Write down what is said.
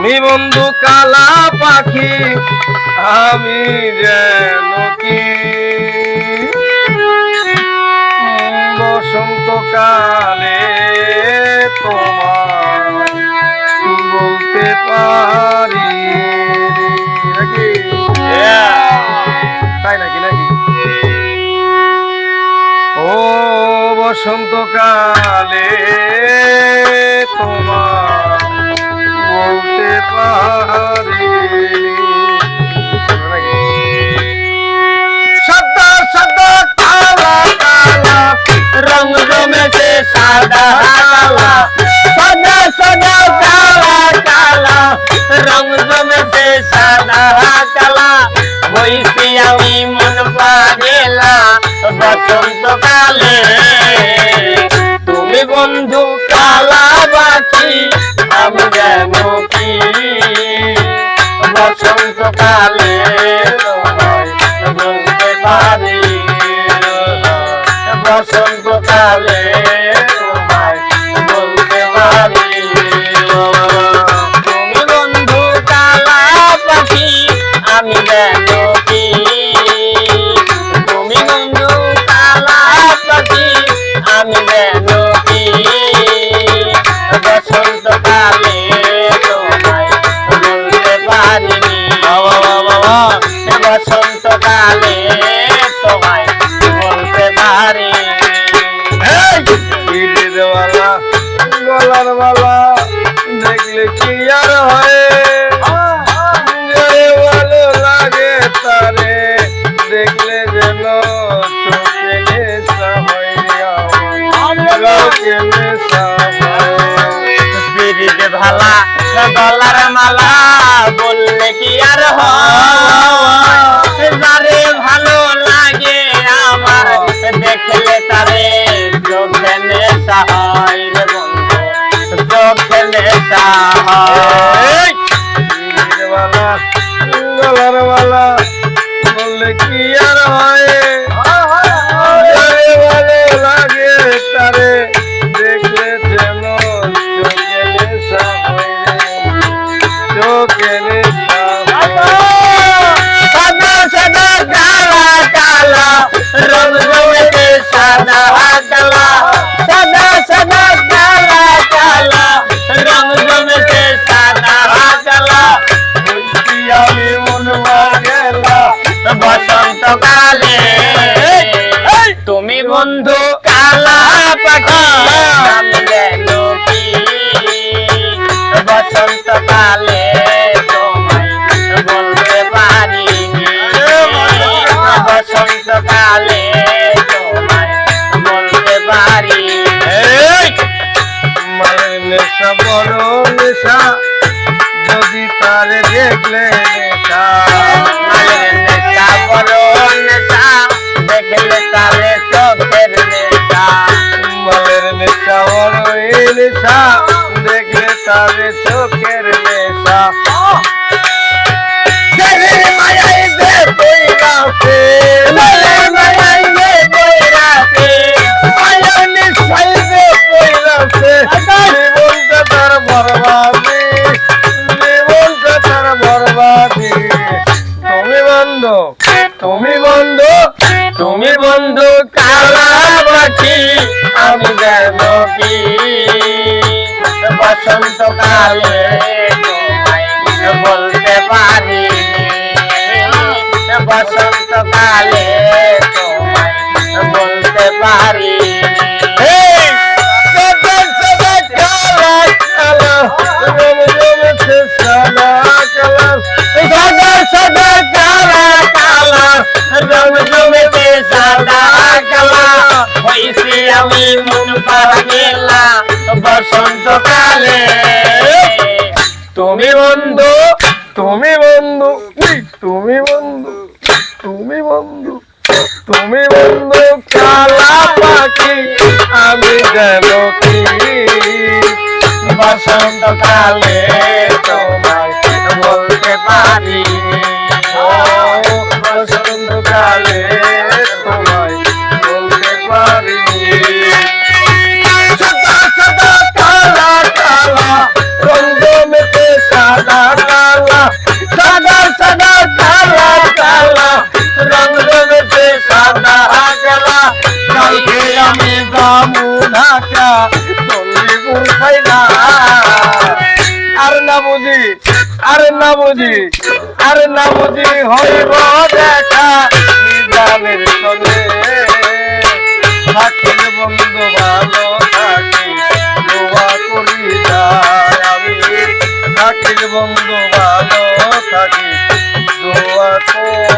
তুমি বন্ধু কালা পাখি আমি যেন কি বসন্তকালে তোমার বলতে পারি নাকি? তাই নাকি নাকি? ও বসন্তকালে তোমার বলতে পারি সাদা সাদা কালা কালা রং জমেছে সাদা কালা সাদা সাদা কালা কালা রং জমেছে সাদা কালা বইছি আমি মন পাগেলা বসন্তকালে তুমি বন্ধু কালা পাখি আমি যেন কি বসন্তকালে বলতে পারি বসন্তকালে বলতে পারি তুমি বন্ধু কালা পাখি আমি যেন কি তুমি বন্ধু কালা পাখি আমি যেন কি বসন্তকালে তোমায় বলতে পারিনি বসন্তকালে তোমায় বলতে পারি গলার মালা দেখলে কি আর হয় ভালো লাগে তারে দেখলে যেন চোখে নেশা হয় ভালা গলার মালা বললে কি আর হয় ভালো লাগে আমার দেখলে তারে চোখে নেশা হয় রে বন্ধু চোখে নেশা হয় গলার মালা বললে কি আর হয় ভালো লাগে তারে দেখলে যেন চোখে নেশা হয় চোখে নেশা সাদা সাদা কালা কালা রং জমেছে সাদা কালা সাদা সাদা কালা কালা রং জমেছে সাদা কালা আমি মন গেলা বসন্তকালে তুমি বন্ধু কালা পাখি আমি যেন কি বসন্তকালে তোমায় বলতে পারি বসন্তকালে তোমায় বলতে পারি মায়ের নেশা বড় নেশা যদি তারে দেখলে নেশা মায়ের নেশা বড় নেশা দেখলে তারে চোখের নেশা মায়ের নেশা বড় নেশা দেখলে তারে চোখের নেশা তুমি বন্ধু তুমি বন্ধু কালা পাখি আমি যেন কি বসন্তকালে তোমায় বলতে পারি বসন্তকালে তোমায় বলতে পারি আমি মন পাগেলা বসন্তকালে তুমি বন্ধু তুমি বন্ধু তুমি বন্ধু তুমি বন্ধু তুমি বন্ধু কালা পাখি আমি যেন কি বসন্তকালে তোমায় বলতে পারি বসন্তকালে তোমায় বলতে পারি সাদা সাদা কালা কালা রঙ জমেছে সাদা বুঝি আরে না বুঝি আরে না বুঝি হইব দেখা নিজামের সঙ্গে থাকিল বন্ধু ভালো থাকি দোয়া করি যাই আমি থাকিল বন্ধু ভালো থাকি দোয়া করি